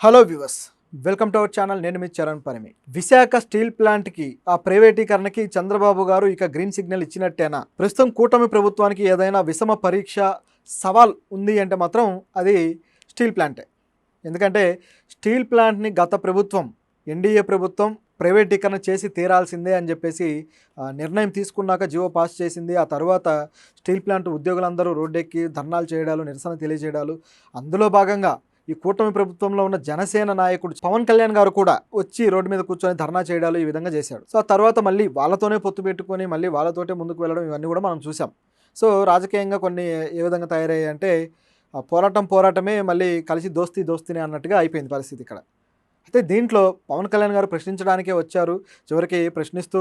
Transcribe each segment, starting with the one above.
Hello viewers, welcome to our channel. నేను మీ Charan Parimi. Visakha steel ప్లాంట్కి ఆ ప్రైవేటీకరణకి చంద్రబాబు గారు ఇక గ్రీన్ సిగ్నల్ ఇచ్చినట్టేనా? ప్రస్తుతం కూటమి ప్రభుత్వానికి ఏదైనా విషమ పరీక్ష సవాల్ ఉంది అంటే మాత్రం అది స్టీల్ ప్లాంటే. ఎందుకంటే స్టీల్ ప్లాంట్ని గత ప్రభుత్వం, ఎన్డీఏ ప్రభుత్వం ప్రైవేటీకరణ చేసి తీరాల్సిందే అని చెప్పేసి నిర్ణయం తీసుకున్నాక జీవో పాస్ చేసింది. ఆ తర్వాత స్టీల్ ప్లాంట్ ఉద్యోగులందరూ రోడ్డెక్కి ధర్నాలు చేయడాలు, నిరసన తెలియజేయడాలు. అందులో భాగంగా ఈ కూటమి ప్రభుత్వంలో ఉన్న జనసేన నాయకుడు పవన్ కళ్యాణ్ గారు కూడా వచ్చి రోడ్డు మీద కూర్చొని ధర్నా చేయడాలు ఈ విధంగా చేశాడు. సో ఆ తర్వాత మళ్ళీ వాళ్ళతోనే పొత్తు పెట్టుకొని మళ్ళీ వాళ్ళతోటే ముందుకు వెళ్ళడం ఇవన్నీ కూడా మనం చూసాం. సో రాజకీయంగా కొన్ని ఏ విధంగా తయారయ్యాయి అంటే పోరాటమే మళ్ళీ కలిసి దోస్తీనే అన్నట్టుగా అయిపోయింది పరిస్థితి ఇక్కడ. అయితే దీంట్లో పవన్ కళ్యాణ్ గారు ప్రశ్నించడానికే వచ్చారు. చివరికి ప్రశ్నిస్తూ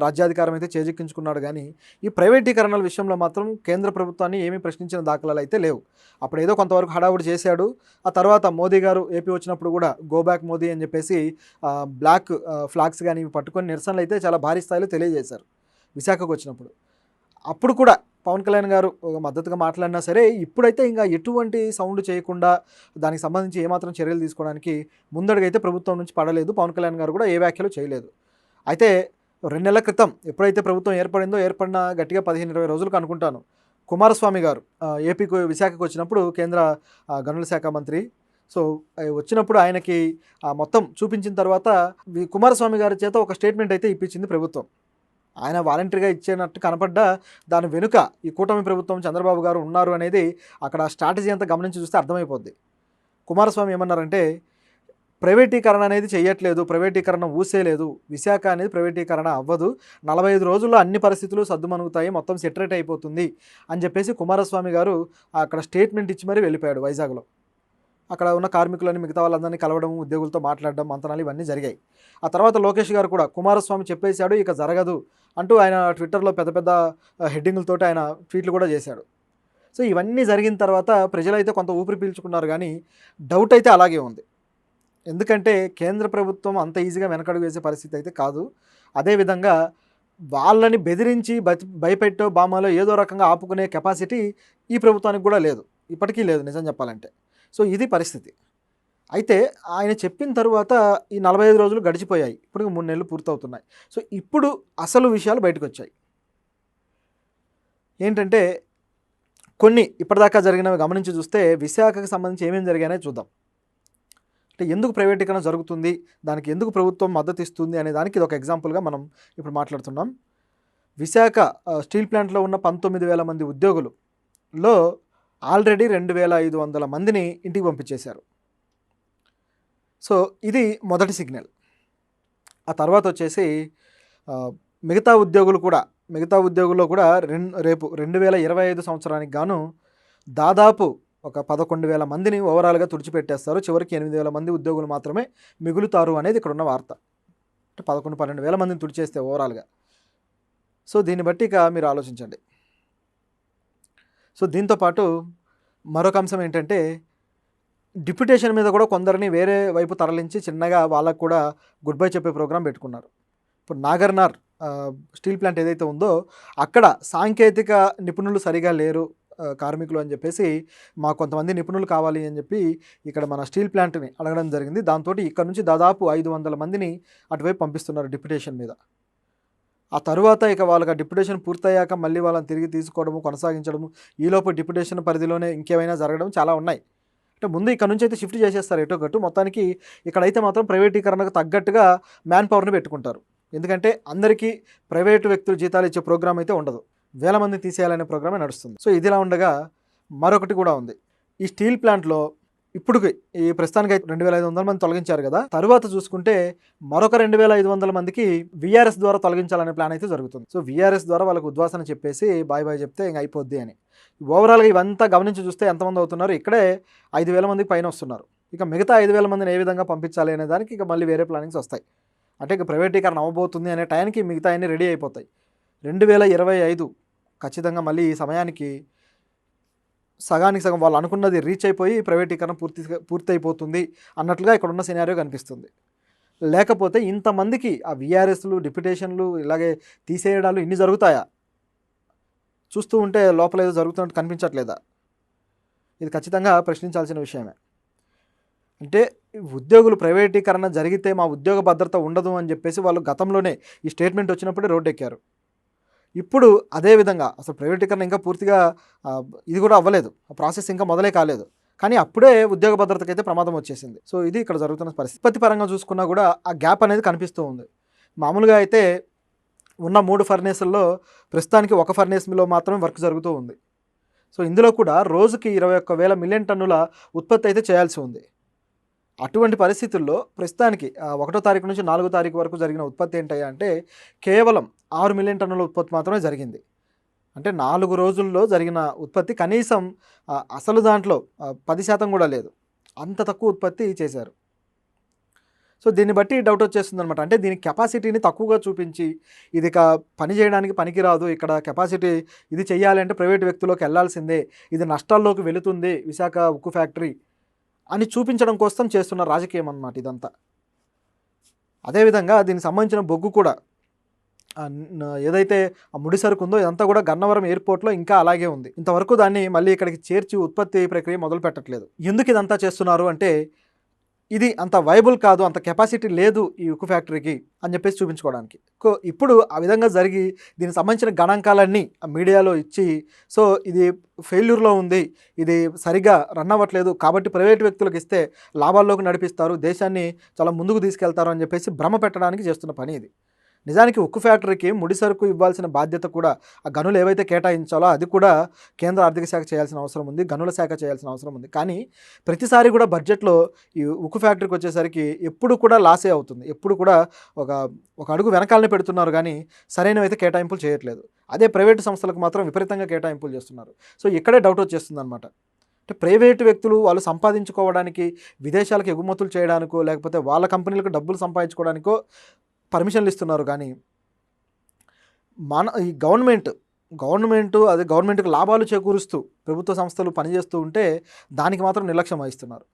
రాజ్యాధికారం అయితే చేజిక్కించుకున్నాడు. కానీ ఈ ప్రైవేటీకరణల విషయంలో మాత్రం కేంద్ర ప్రభుత్వాన్ని ఏమీ ప్రశ్నించిన దాఖలాలు అయితే లేవు. అప్పుడు ఏదో కొంతవరకు హడావుడి చేశాడు. ఆ తర్వాత మోదీ గారు ఏపీ వచ్చినప్పుడు కూడా గో బ్యాక్ మోదీ అని చెప్పేసి బ్లాక్ ఫ్లాగ్స్ కానీ ఇవి పట్టుకొని నిరసనలు అయితే చాలా భారీ స్థాయిలో తెలియజేశారు విశాఖకు వచ్చినప్పుడు. అప్పుడు కూడా పవన్ కళ్యాణ్ గారు మద్దతుగా మాట్లాడినా సరే, ఇప్పుడైతే ఇంకా ఎటువంటి సౌండ్ చేయకుండా దానికి సంబంధించి ఏమాత్రం చర్యలు తీసుకోవడానికి ముందడుగైతే ప్రభుత్వం నుంచి పడలేదు. పవన్ కళ్యాణ్ గారు కూడా ఏ వ్యాఖ్యలు చేయలేదు. అయితే 2 నెలల క్రితం ఎప్పుడైతే ప్రభుత్వం ఏర్పడిన గట్టిగా 15-20 రోజులకు అనుకుంటాను, కుమారస్వామి గారు ఏపీకి విశాఖకు వచ్చినప్పుడు కేంద్ర గనుల శాఖ మంత్రి. సో వచ్చినప్పుడు ఆయనకి మొత్తం చూపించిన తర్వాత కుమారస్వామి గారి చేత ఒక స్టేట్మెంట్ అయితే ఇప్పించింది ప్రభుత్వం. ఆయన వాలంటరీగా ఇచ్చేనట్టు కనపడ్డా దాని వెనుక ఈ కూటమి ప్రభుత్వం చంద్రబాబు గారు ఉన్నారు అనేది అక్కడ స్ట్రాటజీ అంతా గమనించి చూస్తే అర్థమైపోద్ది. కుమారస్వామి ఏమన్నారంటే, ప్రైవేటీకరణ అనేది చేయట్లేదు, ప్రైవేటీకరణ ఊసేలేదు, విశాఖ అనేది ప్రైవేటీకరణ అవ్వదు, 45 రోజుల్లో అన్ని పరిస్థితులు సద్దుమణుగుతాయి, మొత్తం సెటరేట్ అయిపోతుంది అని చెప్పేసి కుమారస్వామి గారు అక్కడ స్టేట్మెంట్ ఇచ్చి మరీ వెళ్ళిపోయాడు వైజాగ్లో. అక్కడ ఉన్న కార్మికులని మిగతా వాళ్ళందరినీ కలవడం, ఉద్యోగులతో మాట్లాడడం, మంతనాలు ఇవన్నీ జరిగాయి. ఆ తర్వాత లోకేష్ గారు కూడా కుమారస్వామి చెప్పేశాడు ఇక జరగదు అంటూ ఆయన ట్విట్టర్లో పెద్ద పెద్ద హెడ్డింగులతోటి ఆయన ట్వీట్లు కూడా చేశాడు. సో ఇవన్నీ జరిగిన తర్వాత ప్రజలైతే కొంత ఊపిరి పీల్చుకున్నారు. కానీ డౌట్ అయితే అలాగే ఉంది. ఎందుకంటే కేంద్ర ప్రభుత్వం అంత ఈజీగా వెనకడుగు వేసే పరిస్థితి అయితే కాదు. అదేవిధంగా వాళ్ళని బెదిరించి భయపెట్టో బామాలో ఏదో రకంగా ఆపుకునే కెపాసిటీ ఈ ప్రభుత్వానికి కూడా లేదు, ఇప్పటికీ లేదు నిజం చెప్పాలంటే. సో ఇది పరిస్థితి. అయితే ఆయన చెప్పిన తరువాత ఈ 45 రోజులు గడిచిపోయాయి, ఇప్పుడు 3 నెలలు పూర్తవుతున్నాయి. సో ఇప్పుడు అసలు విషయాలు బయటకు వచ్చాయి. ఏంటంటే కొన్ని ఇప్పటిదాకా జరిగినవి గమనించి చూస్తే విశాఖకు సంబంధించి ఏమేమి జరిగాయనే చూద్దాం. అంటే ఎందుకు ప్రైవేటీకరణ జరుగుతుంది, దానికి ఎందుకు ప్రభుత్వం మద్దతు ఇస్తుంది అనే దానికి ఇది ఒక ఎగ్జాంపుల్గా మనం ఇప్పుడు మాట్లాడుతున్నాం. విశాఖ స్టీల్ ప్లాంట్లో ఉన్న 19,000 మంది ఉద్యోగులలో ఆల్రెడీ 2,500 మందిని ఇంటికి పంపించేశారు. సో ఇది మొదటి సిగ్నల్. ఆ తర్వాత వచ్చేసి మిగతా ఉద్యోగుల్లో కూడా రేపు 2025 సంవత్సరానికి గాను దాదాపు ఒక 11,000 మందిని ఓవరాల్గా తుడిచిపెట్టేస్తారు. చివరికి 8,000 మంది ఉద్యోగులు మాత్రమే మిగులుతారు అనేది ఇక్కడ ఉన్న వార్త. అంటే 11-12,000 మందిని తుడిచేస్తే ఓవరాల్గా. సో దీన్ని బట్టి ఇక మీరు ఆలోచించండి. సో దీంతోపాటు మరొక అంశం ఏంటంటే, డిప్యుటేషన్ మీద కూడా కొందరిని వేరే వైపు తరలించి చిన్నగా వాళ్ళకు కూడా గుడ్ బై చెప్పే ప్రోగ్రాం పెట్టుకున్నారు. ఇప్పుడు నాగర్నార్ స్టీల్ ప్లాంట్ ఏదైతే ఉందో అక్కడ సాంకేతిక నిపుణులు సరిగా లేరు కార్మికులు అని చెప్పేసి మాకు కొంతమంది నిపుణులు కావాలి అని చెప్పి ఇక్కడ మన స్టీల్ ప్లాంట్ని అడగడం జరిగింది. దాంతో ఇక్కడ నుంచి దాదాపు 500 మందిని అటువైపు పంపిస్తున్నారు డిప్యుటేషన్ మీద. ఆ తరువాత ఇక వాళ్ళకి ఆ డిప్యుటేషన్ పూర్తయ్యాక మళ్ళీ వాళ్ళని తిరిగి తీసుకోవడము, కొనసాగించడము, ఈలోపు డిప్యుటేషన్ పరిధిలోనే ఇంకేమైనా జరగడం చాలా ఉన్నాయి. అంటే ముందు ఇక్కడ నుంచి అయితే షిఫ్ట్ చేసేస్తారు ఎటో గట్టు. మొత్తానికి ఇక్కడైతే మాత్రం ప్రైవేటీకరణకు తగ్గట్టుగా మ్యాన్ పవర్ని పెట్టుకుంటారు. ఎందుకంటే అందరికీ ప్రైవేటు వ్యక్తులు జీతాలు ఇచ్చే ప్రోగ్రామ్ అయితే ఉండదు, 1000 మంది తీసేయాలనే ప్రోగ్రామే నడుస్తుంది. సో ఇదిలా ఉండగా మరొకటి కూడా ఉంది. ఈ స్టీల్ ప్లాంట్లో ఇప్పుడు ఈ ప్రస్తుతానికి 2,500 మంది తొలగించారు కదా, తరువాత చూసుకుంటే మరొక 2,500 మందికి వీఆర్ఎస్ ద్వారా తొలగించాలనే ప్లాన్ అయితే జరుగుతుంది. సో వీఆర్ఎస్ ద్వారా వాళ్ళకు ఉద్వాసన చెప్పేసి బాయ్ చెప్తే ఇంకా అయిపోద్ది అని. ఓవరాల్గా ఇవంతా గమనించి చూస్తే ఎంతమంది అవుతున్నారు, ఇక్కడే 5,000 మందికి పైన వస్తున్నారు. ఇక మిగతా 5,000 మందిని ఏ విధంగా పంపించాలి అనే దానికి ఇక మళ్ళీ వేరే ప్లానింగ్స్ వస్తాయి. అంటే ఇక ప్రైవేటీకరణ అవ్వబోతుంది అనే టైంకి మిగతా అన్ని రెడీ అయిపోతాయి. 2025 ఖచ్చితంగా మళ్ళీ ఈ సమయానికి సగానికి సగం వాళ్ళు అనుకున్నది రీచ్ అయిపోయి ప్రైవేటీకరణ పూర్తి అయిపోతుంది అన్నట్లుగా ఇక్కడ ఉన్న సినారియో కనిపిస్తుంది. లేకపోతే ఇంతమందికి ఆ వీఆర్ఎస్లు, డిప్యుటేషన్లు, ఇలాగే తీసేయడాలు ఇన్ని జరుగుతాయా? చూస్తూ ఉంటే లోపల ఏదో జరుగుతున్నట్టు కనిపించట్లేదా? ఇది ఖచ్చితంగా ప్రశ్నించాల్సిన విషయమే. అంటే ఉద్యోగులు ప్రైవేటీకరణ జరిగితే మా ఉద్యోగ భద్రత ఉండదు అని చెప్పేసి వాళ్ళు గతంలోనే ఈ స్టేట్మెంట్ వచ్చినప్పుడే రోడ్డెక్కారు. ఇప్పుడు అదే విధంగా అసలు ప్రైవేటీకరణ ఇంకా పూర్తిగా ఇది కూడా అవ్వలేదు, ఆ ప్రాసెస్ ఇంకా మొదలే కాలేదు, కానీ అప్పుడే ఉద్యోగ భద్రతకైతే ప్రమాదం వచ్చేసింది. సో ఇది ఇక్కడ జరుగుతున్న పరిస్థితి. ఉత్పత్తి పరంగా చూసుకున్నా కూడా ఆ గ్యాప్ అనేది కనిపిస్తూ ఉంది. మామూలుగా అయితే ఉన్న 3 ఫర్నేసుల్లో ప్రస్తుతానికి ఒక ఫర్నేస్లో మాత్రమే వర్క్ జరుగుతూ ఉంది. సో ఇందులో కూడా రోజుకి 21,000 మిలియన్ టన్నుల ఉత్పత్తి అయితే చేయాల్సి ఉంది. అటువంటి పరిస్థితుల్లో ప్రస్తుతానికి 1వ తారీఖు నుంచి 4వ తారీఖు వరకు జరిగిన ఉత్పత్తి ఏంటయ్యా అంటే కేవలం 6 మిలియన్ టన్నుల ఉత్పత్తి మాత్రమే జరిగింది. అంటే 4 రోజుల్లో జరిగిన ఉత్పత్తి కనీసం అసలు దాంట్లో 10% కూడా లేదు, అంత తక్కువ ఉత్పత్తి చేశారు. సో దీన్ని బట్టి డౌట్ వచ్చేస్తుంది అనమాట. అంటే దీని కెపాసిటీని తక్కువగా చూపించి ఇది పని చేయడానికి పనికిరాదు, ఇక్కడ కెపాసిటీ ఇది చేయాలంటే ప్రైవేట్ వ్యక్తుల్లోకి వెళ్లాల్సిందే, ఇది నష్టాల్లోకి వెళుతుంది విశాఖ ఉక్కు ఫ్యాక్టరీ అని చూపించడం కోసం చేస్తున్న రాజకీయం అన్నమాట ఇదంతా. అదేవిధంగా దీనికి సంబంధించిన బొగ్గు కూడా ఏదైతే ఆ ముడి సరుకు ఉందో ఇదంతా కూడా గన్నవరం ఎయిర్పోర్ట్లో ఇంకా అలాగే ఉంది. ఇంతవరకు దాన్ని మళ్ళీ ఇక్కడికి చేర్చి ఉత్పత్తి ప్రక్రియ మొదలు పెట్టట్లేదు. ఎందుకు ఇదంతా చేస్తున్నారు అంటే ఇది అంత వైబుల్ కాదు, అంత కెపాసిటీ లేదు ఈ ఉక్కు ఫ్యాక్టరీకి అని చెప్పేసి చూపించుకోవడానికి. ఇప్పుడు ఆ విధంగా జరిగి దీనికి సంబంధించిన గణాంకాలన్నీ మీడియాలో ఇచ్చి సో ఇది ఫెయిల్యూర్లో ఉంది, ఇది సరిగా రన్ అవ్వట్లేదు కాబట్టి ప్రైవేట్ వ్యక్తులకు ఇస్తే లాభాల్లోకి నడిపిస్తారు, దేశాన్ని చాలా ముందుకు తీసుకెళ్తారు అని చెప్పేసి భ్రమ పెట్టడానికి చేస్తున్న పని ఇది. నిజానికి ఉక్కు ఫ్యాక్టరీకి ముడి సరుకు ఇవ్వాల్సిన బాధ్యత కూడా ఆ గనులు ఏవైతే కేటాయించాలో అది కూడా కేంద్ర ఆర్థిక శాఖ చేయాల్సిన అవసరం ఉంది, గనుల శాఖ చేయాల్సిన అవసరం ఉంది. కానీ ప్రతిసారి కూడా బడ్జెట్లో ఈ ఉక్కు ఫ్యాక్టరీకి వచ్చేసరికి ఎప్పుడు కూడా లాసే అవుతుంది, ఎప్పుడు కూడా ఒక అడుగు వెనకాలనే పెడుతున్నారు కానీ సరైనవైతే కేటాయింపులు చేయట్లేదు. అదే ప్రైవేటు సంస్థలకు మాత్రం విపరీతంగా కేటాయింపులు చేస్తున్నారు. సో ఇక్కడే డౌట్ వచ్చేస్తుంది అనమాట. అంటే ప్రైవేటు వ్యక్తులు వాళ్ళు సంపాదించుకోవడానికి విదేశాలకు ఎగుమతులు చేయడానికో లేకపోతే వాళ్ళ కంపెనీలకు డబ్బులు సంపాదించుకోవడానికో పర్మిషన్లు ఇస్తున్నారు, కానీ ఈ గవర్నమెంట్కి లాభాలు చేకూరుస్తూ ప్రభుత్వ సంస్థలు పనిచేస్తూ ఉంటే దానికి మాత్రం నిర్లక్ష్యం వహిస్తున్నారు.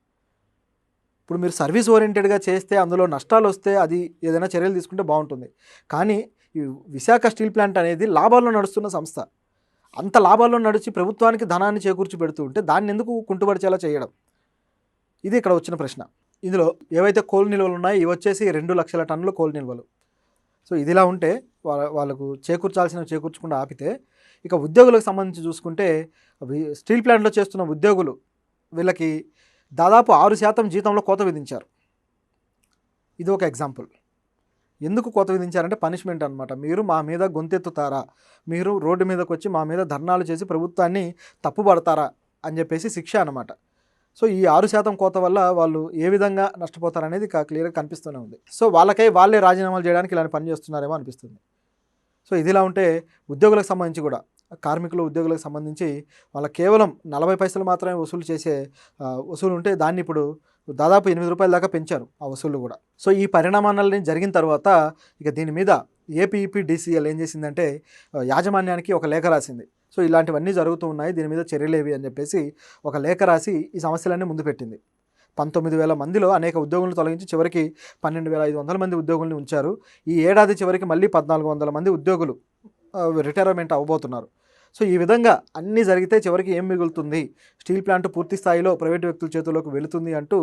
ఇప్పుడు మీరు సర్వీస్ ఓరియంటెడ్గా చేస్తే అందులో నష్టాలు వస్తే అది ఏదైనా చర్యలు తీసుకుంటే బాగుంటుంది. కానీ ఈ విశాఖ స్టీల్ ప్లాంట్ అనేది లాభాల్లో నడుస్తున్న సంస్థ, అంత లాభాల్లో నడిచి ప్రభుత్వానికి ధనాన్ని చేకూర్చి పెడుతూ ఉంటే దాన్ని ఎందుకు కుంటుపరిచేలా చేయడం, ఇది ఇక్కడ వచ్చిన ప్రశ్న. ఇందులో ఏవైతే కోల్ నిల్వలు ఉన్నాయో ఇవి వచ్చేసి 2 లక్షల టన్నుల కోల్ నిల్వలు. సో ఇదిలా ఉంటే వాళ్ళకు చేకూర్చాల్సినవి చేకూర్చకుండా ఆపితే ఇక ఉద్యోగులకు సంబంధించి చూసుకుంటే స్టీల్ ప్లాంట్లో చేస్తున్న ఉద్యోగులు వీళ్ళకి దాదాపు 6% జీతంలో కోత విధించారు. ఇది ఒక ఎగ్జాంపుల్. ఎందుకు కోత విధించారంటే పనిష్మెంట్ అనమాట. మీరు మా మీద గొంతెత్తుతారా, మీరు రోడ్డు మీదకి వచ్చి మా మీద ధర్నాలు చేసి ప్రభుత్వాన్ని తప్పుపడతారా అని చెప్పేసి శిక్ష అనమాట. సో ఈ 6% కోత వల్ల వాళ్ళు ఏ విధంగా నష్టపోతారనేది క్లియర్గా కనిపిస్తూనే ఉంది. సో వాళ్ళే రాజీనామాలు చేయడానికి ఇలాంటి పని చేస్తున్నారేమో అనిపిస్తుంది. సో ఇదిలా ఉంటే ఉద్యోగులకు సంబంధించి కూడా ఉద్యోగులకు సంబంధించి వాళ్ళ కేవలం 40 పైసలు మాత్రమే వసూలు చేసే వసూలు ఉంటే దాన్ని ఇప్పుడు దాదాపు 8 రూపాయల దాకా పెంచారు ఆ వసూళ్లు కూడా. సో ఈ పరిణామాలన్నీ జరిగిన తర్వాత ఇక దీని మీద ఏపీఈపీడీసీఎల్ ఏం చేసిందంటే యాజమాన్యానికి ఒక లేఖ రాసింది. సో ఇలాంటివన్నీ జరుగుతూ ఉన్నాయి, దీని మీద చర్యలేవి అని చెప్పేసి ఒక లేఖ రాసి ఈ సమస్యలన్నీ ముందు పెట్టింది. 19,000 మందిలో అనేక ఉద్యోగులను తొలగించి చివరికి 12,500 మంది ఉద్యోగుల్ని ఉంచారు. ఈ ఏడాది చివరికి మళ్ళీ 1,400 మంది ఉద్యోగులు రిటైర్మెంట్ అవ్వబోతున్నారు. సో ఈ విధంగా అన్నీ జరిగితే చివరికి ఏం మిగులుతుంది, స్టీల్ ప్లాంట్ పూర్తి స్థాయిలో ప్రైవేటు వ్యక్తుల చేతుల్లోకి వెళుతుంది అంటూ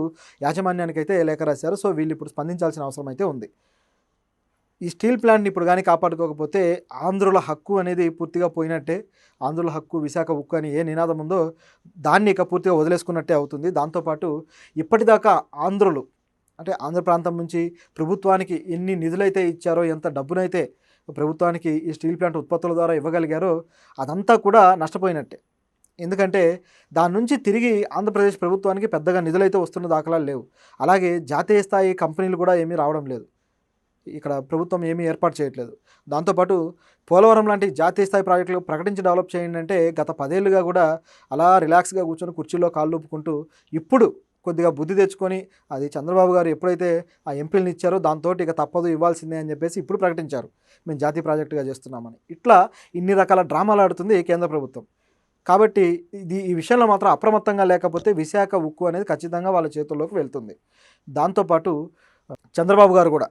యాజమాన్యానికైతే లేఖ రాశారు. సో వీళ్ళు ఇప్పుడు స్పందించాల్సిన అవసరం అయితే ఉంది. ఈ స్టీల్ ప్లాంట్ని ఇప్పుడు కానీ కాపాడుకోకపోతే ఆంధ్రుల హక్కు అనేది పూర్తిగా పోయినట్టే. ఆంధ్రుల హక్కు విశాఖ ఉక్కు అని ఏ నినాదం ఉందో దాన్ని ఇక పూర్తిగా వదిలేసుకున్నట్టే అవుతుంది. దాంతోపాటు ఇప్పటిదాకా ఆంధ్రులు అంటే ఆంధ్ర ప్రాంతం నుంచి ప్రభుత్వానికి ఎన్ని నిధులైతే ఇచ్చారో, ఎంత డబ్బునైతే ప్రభుత్వానికి ఈ స్టీల్ ప్లాంట్ ఉత్పత్తుల ద్వారా ఇవ్వగలిగారో అదంతా కూడా నష్టపోయినట్టే. ఎందుకంటే దాని నుంచి తిరిగి ఆంధ్రప్రదేశ్ ప్రభుత్వానికి పెద్దగా నిధులైతే వస్తున్న దాఖలాలు లేవు. అలాగే జాతీయ స్థాయి కంపెనీలు కూడా ఏమీ రావడం లేదు, ఇక్కడ ప్రభుత్వం ఏమీ ఏర్పాటు చేయట్లేదు. దాంతోపాటు పోలవరం లాంటి జాతీయ స్థాయి ప్రాజెక్టులు ప్రకటించి డెవలప్ చేయండి అంటే గత 10 ఏళ్ళుగా కూడా అలా రిలాక్స్గా కూర్చొని కుర్చీలో కాళ్ళు ఊపుకుంటూ ఇప్పుడు కొద్దిగా బుద్ధి తెచ్చుకొని అది చంద్రబాబు గారు ఎప్పుడైతే ఆ ఎంపీలను ఇచ్చారో దాంతో ఇక తప్పదు ఇవ్వాల్సిందే అని చెప్పేసి ఇప్పుడు ప్రకటించారు మేము జాతీయ ప్రాజెక్టుగా చేస్తున్నామని. ఇట్లా ఇన్ని రకాల డ్రామాలు ఆడుతుంది కేంద్ర ప్రభుత్వం. కాబట్టి ఈ విషయంలో మాత్రం అప్రమత్తంగా లేకపోతే విశాఖ ఉక్కు అనేది ఖచ్చితంగా వాళ్ళ చేతుల్లోకి వెళ్తుంది. దాంతోపాటు చంద్రబాబు గారు కూడా